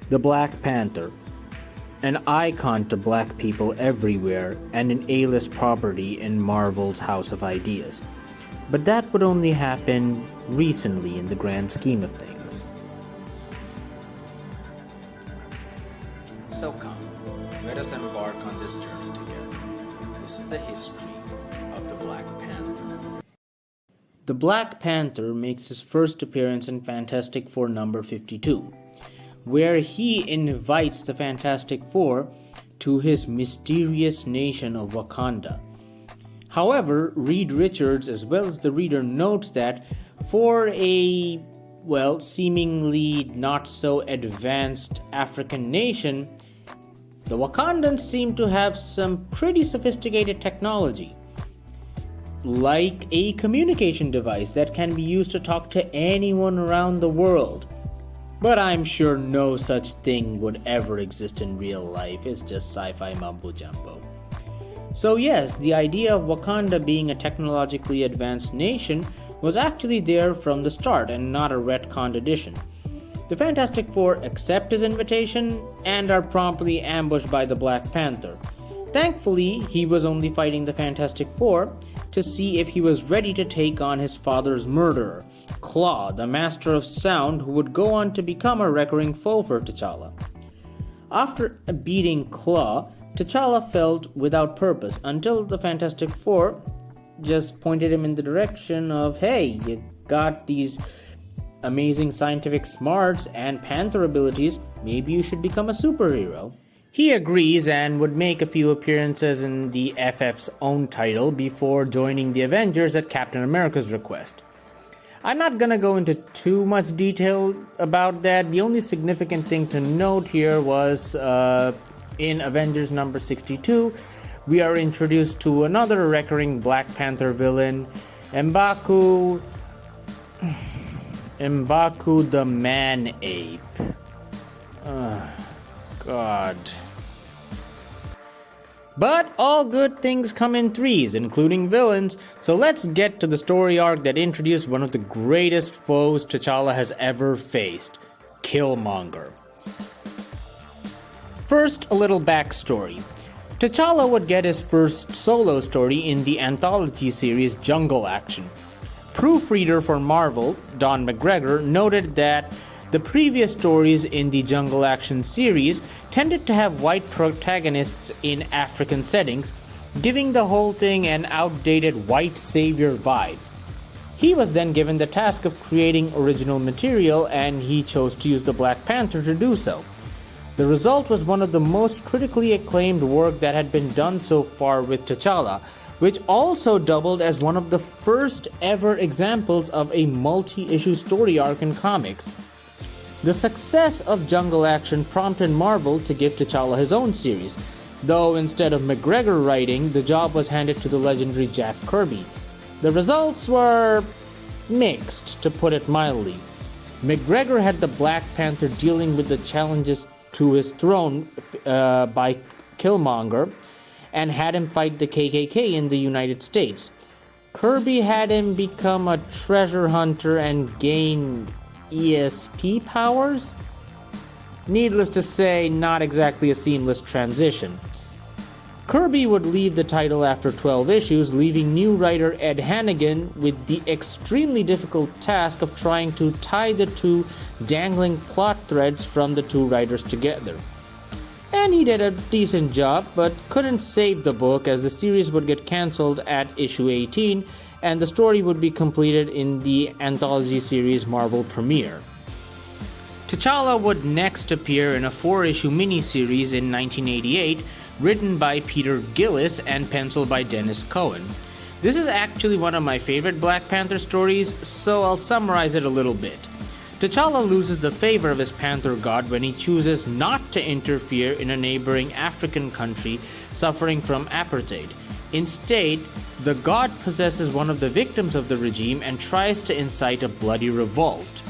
The Black Panther, an icon to black people everywhere and an A-list property in Marvel's House of Ideas. But that would only happen recently in the grand scheme of things. So come, let us embark on this journey together. This is the history of the Black Panther. The Black Panther makes his first appearance in Fantastic Four number 52, where he invites the Fantastic Four to his mysterious nation of Wakanda. However, Reed Richards, as well as the reader, notes that for a, seemingly not so advanced African nation, the Wakandans seem to have some pretty sophisticated technology, like a communication device that can be used to talk to anyone around the world. But I'm sure no such thing would ever exist in real life. It's just sci-fi mumbo jumbo. So yes, the idea of Wakanda being a technologically advanced nation was actually there from the start and not a retconned addition. The Fantastic Four accept his invitation and are promptly ambushed by the Black Panther. Thankfully, he was only fighting the Fantastic Four to see if he was ready to take on his father's murderer, Claw, the Master of Sound, who would go on to become a recurring foe for T'Challa. After beating Claw, T'Challa felt without purpose until the Fantastic Four just pointed him in the direction of, hey, you got these amazing scientific smarts and Panther abilities, maybe you should become a superhero. He agrees and would make a few appearances in the FF's own title before joining the Avengers at Captain America's request. I'm not gonna go into too much detail about that. The only significant thing to note here was in Avengers number 62, we are introduced to another recurring Black Panther villain, M'Baku the Man-Ape. God. But all good things come in threes, including villains, so let's get to the story arc that introduced one of the greatest foes T'Challa has ever faced, Killmonger. First, a little backstory. T'Challa would get his first solo story in the anthology series Jungle Action. Proofreader for Marvel, Don McGregor, noted that the previous stories in the Jungle Action series tended to have white protagonists in African settings, giving the whole thing an outdated white savior vibe. He was then given the task of creating original material, and he chose to use the Black Panther to do so. The result was one of the most critically acclaimed work that had been done so far with T'Challa, which also doubled as one of the first ever examples of a multi-issue story arc in comics. The success of Jungle Action prompted Marvel to give T'Challa his own series, though instead of McGregor writing, the job was handed to the legendary Jack Kirby. The results were mixed, to put it mildly. McGregor had the Black Panther dealing with the challenges to his throne by Killmonger, and had him fight the KKK in the United States. Kirby had him become a treasure hunter and gain ESP powers? Needless to say, not exactly a seamless transition. Kirby would leave the title after 12 issues, leaving new writer Ed Hannigan with the extremely difficult task of trying to tie the two dangling plot threads from the two writers together. And he did a decent job, but couldn't save the book as the series would get cancelled at issue 18 and the story would be completed in the anthology series Marvel Premiere. T'Challa would next appear in a 4-issue miniseries in 1988, written by Peter Gillis and penciled by Dennis Cohen. This is actually one of my favorite Black Panther stories, so I'll summarize it a little bit. T'Challa loses the favor of his Panther god when he chooses not to interfere in a neighboring African country suffering from apartheid. Instead, the god possesses one of the victims of the regime and tries to incite a bloody revolt.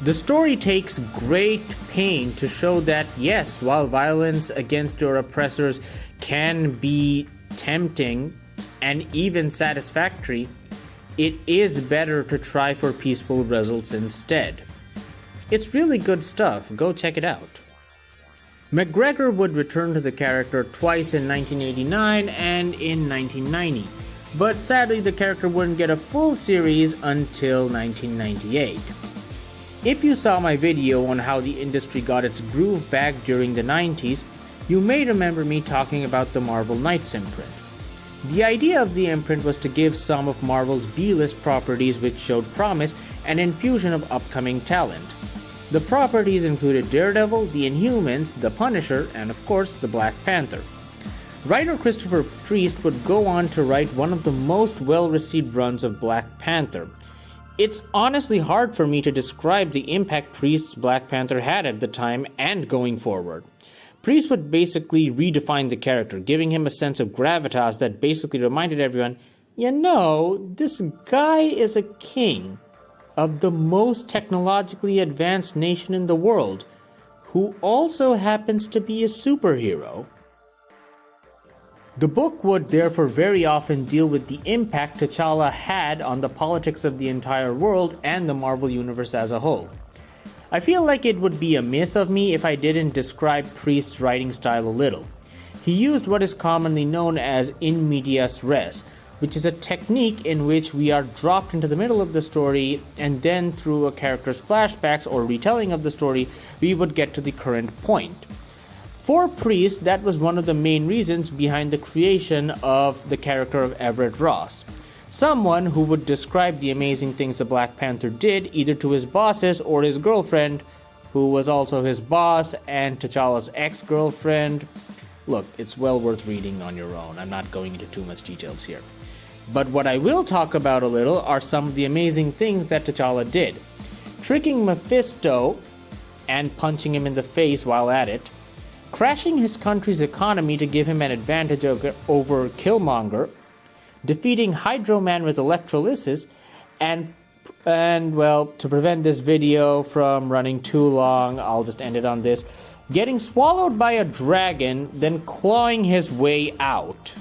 The story takes great pain to show that, yes, while violence against your oppressors can be tempting and even satisfactory, it is better to try for peaceful results instead. It's really good stuff, go check it out. McGregor would return to the character twice in 1989 and in 1990, but sadly the character wouldn't get a full series until 1998. If you saw my video on how the industry got its groove back during the 90s, you may remember me talking about the Marvel Knights imprint. The idea of the imprint was to give some of Marvel's B-list properties which showed promise an infusion of upcoming talent. The properties included Daredevil, the Inhumans, the Punisher, and of course the Black Panther. Writer Christopher Priest would go on to write one of the most well-received runs of Black Panther. It's honestly hard for me to describe the impact Priest's Black Panther had at the time and going forward. Priest would basically redefine the character, giving him a sense of gravitas that basically reminded everyone, this guy is a king of the most technologically advanced nation in the world, who also happens to be a superhero. The book would therefore very often deal with the impact T'Challa had on the politics of the entire world and the Marvel Universe as a whole. I feel like it would be amiss of me if I didn't describe Priest's writing style a little. He used what is commonly known as in medias res, which is a technique in which we are dropped into the middle of the story and then through a character's flashbacks or retelling of the story, we would get to the current point. For Priest, that was one of the main reasons behind the creation of the character of Everett Ross. Someone who would describe the amazing things the Black Panther did either to his bosses or his girlfriend, who was also his boss and T'Challa's ex-girlfriend. Look, it's well worth reading on your own. I'm not going into too much details here. But what I will talk about a little are some of the amazing things that T'Challa did. Tricking Mephisto and punching him in the face while at it, crashing his country's economy to give him an advantage over Killmonger, defeating Hydro Man with electrolysis, and to prevent this video from running too long, I'll just end it on this, getting swallowed by a dragon, then clawing his way out.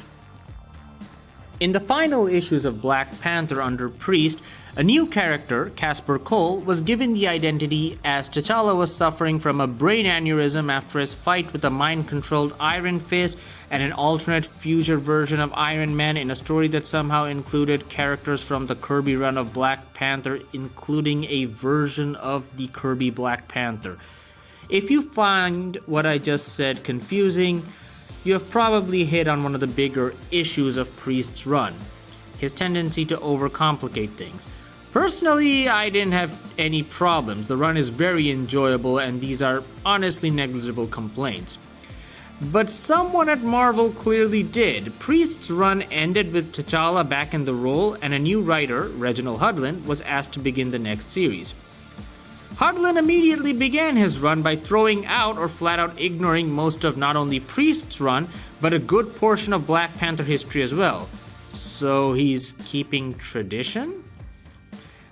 In the final issues of Black Panther under Priest, a new character, Casper Cole, was given the identity as T'Challa was suffering from a brain aneurysm after his fight with a mind-controlled Iron Fist and an alternate future version of Iron Man in a story that somehow included characters from the Kirby run of Black Panther, including a version of the Kirby Black Panther. If you find what I just said confusing, you have probably hit on one of the bigger issues of Priest's run, his tendency to overcomplicate things. Personally, I didn't have any problems. The run is very enjoyable and these are honestly negligible complaints. But someone at Marvel clearly did. Priest's run ended with T'Challa back in the role and a new writer, Reginald Hudlin, was asked to begin the next series. Hudlin immediately began his run by throwing out or flat out ignoring most of not only Priest's run, but a good portion of Black Panther history as well. So he's keeping tradition?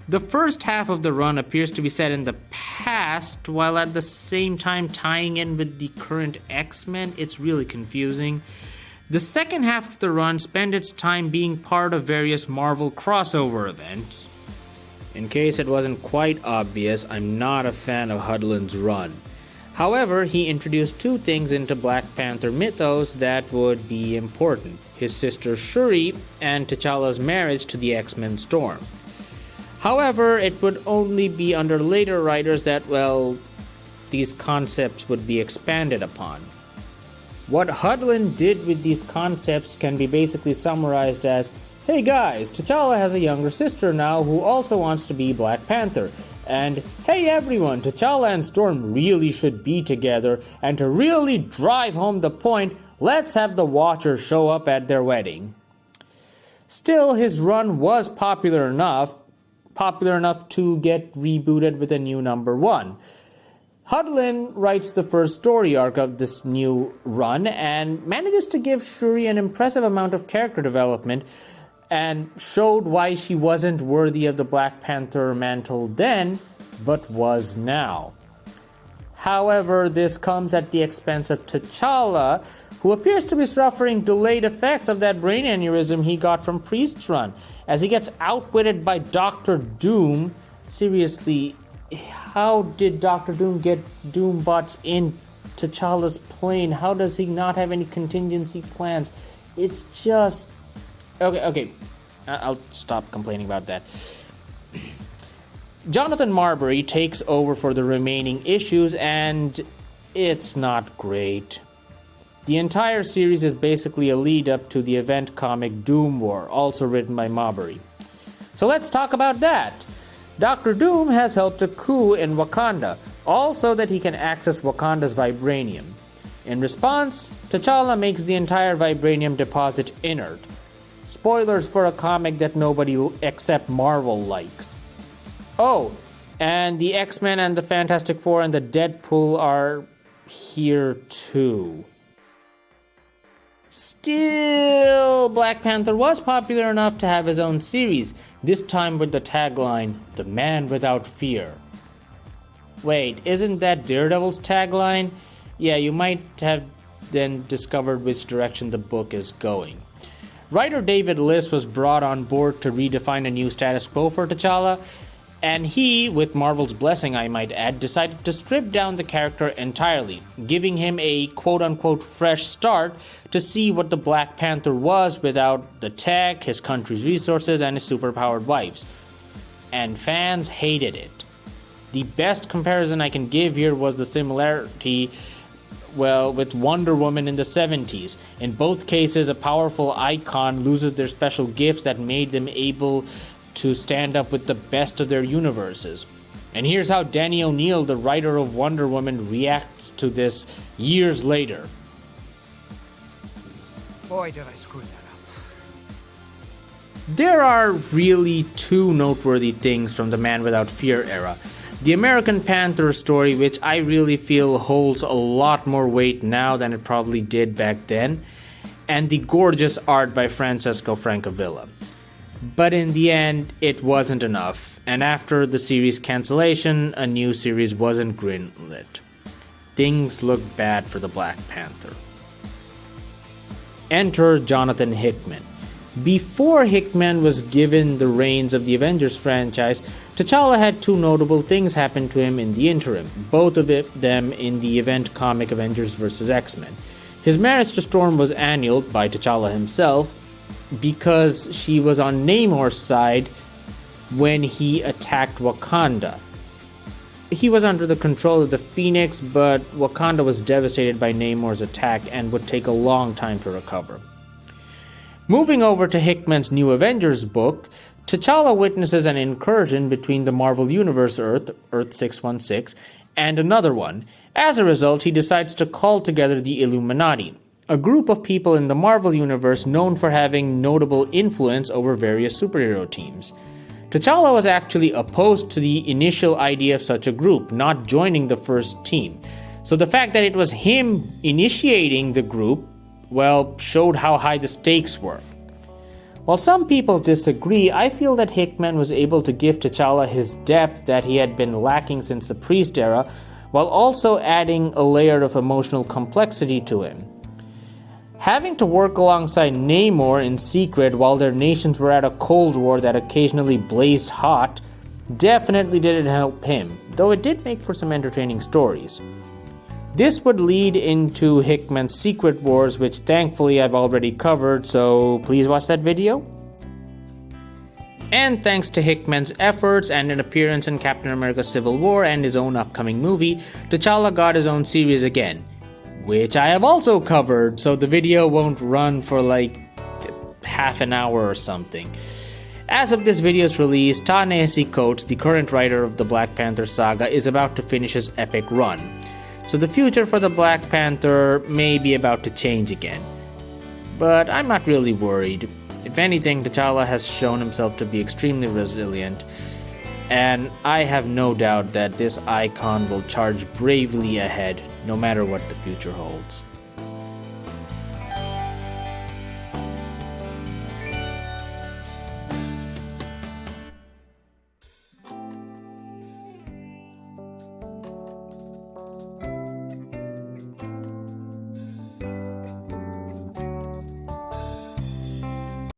The first half of the run appears to be set in the past, while at the same time tying in with the current X-Men. It's really confusing. The second half of the run spent its time being part of various Marvel crossover events. In case it wasn't quite obvious, I'm not a fan of Hudlin's run. However, he introduced two things into Black Panther mythos that would be important: his sister Shuri and T'Challa's marriage to the X-Men Storm. However, it would only be under later writers that, these concepts would be expanded upon. What Hudlin did with these concepts can be basically summarized as, hey guys, T'Challa has a younger sister now who also wants to be Black Panther. And hey everyone, T'Challa and Storm really should be together, and to really drive home the point, let's have the Watcher show up at their wedding. Still, his run was popular enough to get rebooted with a new number 1. Hudlin writes the first story arc of this new run and manages to give Shuri an impressive amount of character development and showed why she wasn't worthy of the Black Panther mantle then, but was now. However, this comes at the expense of T'Challa, who appears to be suffering delayed effects of that brain aneurysm he got from Priest's run, as he gets outwitted by Doctor Doom. Seriously, how did Doctor Doom get Doombots in T'Challa's plane? How does he not have any contingency plans? It's just... Okay. I'll stop complaining about that. Jonathan Marbury takes over for the remaining issues, and it's not great. The entire series is basically a lead-up to the event comic Doom War, also written by Marbury. So let's talk about that. Dr. Doom has helped a coup in Wakanda, all so that he can access Wakanda's vibranium. In response, T'Challa makes the entire vibranium deposit inert. Spoilers for a comic that nobody except Marvel likes. Oh, and the X-Men and the Fantastic Four and the Deadpool are here too. Still, Black Panther was popular enough to have his own series, this time with the tagline, "The Man Without Fear." Wait, isn't that Daredevil's tagline? Yeah, you might have then discovered which direction the book is going. Writer David Liss was brought on board to redefine a new status quo for T'Challa, and he, with Marvel's blessing I might add, decided to strip down the character entirely, giving him a quote-unquote fresh start to see what the Black Panther was without the tech, his country's resources, and his superpowered wives. And fans hated it. The best comparison I can give here was the similarity, with Wonder Woman in the 70s. In both cases, a powerful icon loses their special gifts that made them able to stand up with the best of their universes. And here's how Danny O'Neil, the writer of Wonder Woman, reacts to this years later. Boy, did I screw that up. There are really two noteworthy things from the Man Without Fear era. The American Panther story, which I really feel holds a lot more weight now than it probably did back then, and the gorgeous art by Francesco Francavilla. But in the end, it wasn't enough, and after the series cancellation, a new series wasn't greenlit. Things look bad for the Black Panther. Enter Jonathan Hickman. Before Hickman was given the reins of the Avengers franchise, T'Challa had two notable things happen to him in the interim, both of them in the event comic Avengers vs. X-Men. His marriage to Storm was annulled by T'Challa himself because she was on Namor's side when he attacked Wakanda. He was under the control of the Phoenix, but Wakanda was devastated by Namor's attack and would take a long time to recover. Moving over to Hickman's new Avengers book, T'Challa witnesses an incursion between the Marvel Universe Earth 616, and another one. As a result, he decides to call together the Illuminati, a group of people in the Marvel Universe known for having notable influence over various superhero teams. T'Challa was actually opposed to the initial idea of such a group, not joining the first team. So the fact that it was him initiating the group, showed how high the stakes were. While some people disagree, I feel that Hickman was able to give T'Challa his depth that he had been lacking since the Priest era, while also adding a layer of emotional complexity to him. Having to work alongside Namor in secret while their nations were at a Cold War that occasionally blazed hot definitely didn't help him, though it did make for some entertaining stories. This would lead into Hickman's Secret Wars, which thankfully I've already covered, so please watch that video. And thanks to Hickman's efforts and an appearance in Captain America Civil War and his own upcoming movie, T'Challa got his own series again, which I have also covered, so the video won't run for like half an hour or something. As of this video's release, Ta-Nehisi Coates, the current writer of the Black Panther saga, is about to finish his epic run. So the future for the Black Panther may be about to change again. But I'm not really worried. If anything, T'Challa has shown himself to be extremely resilient, and I have no doubt that this icon will charge bravely ahead, no matter what the future holds.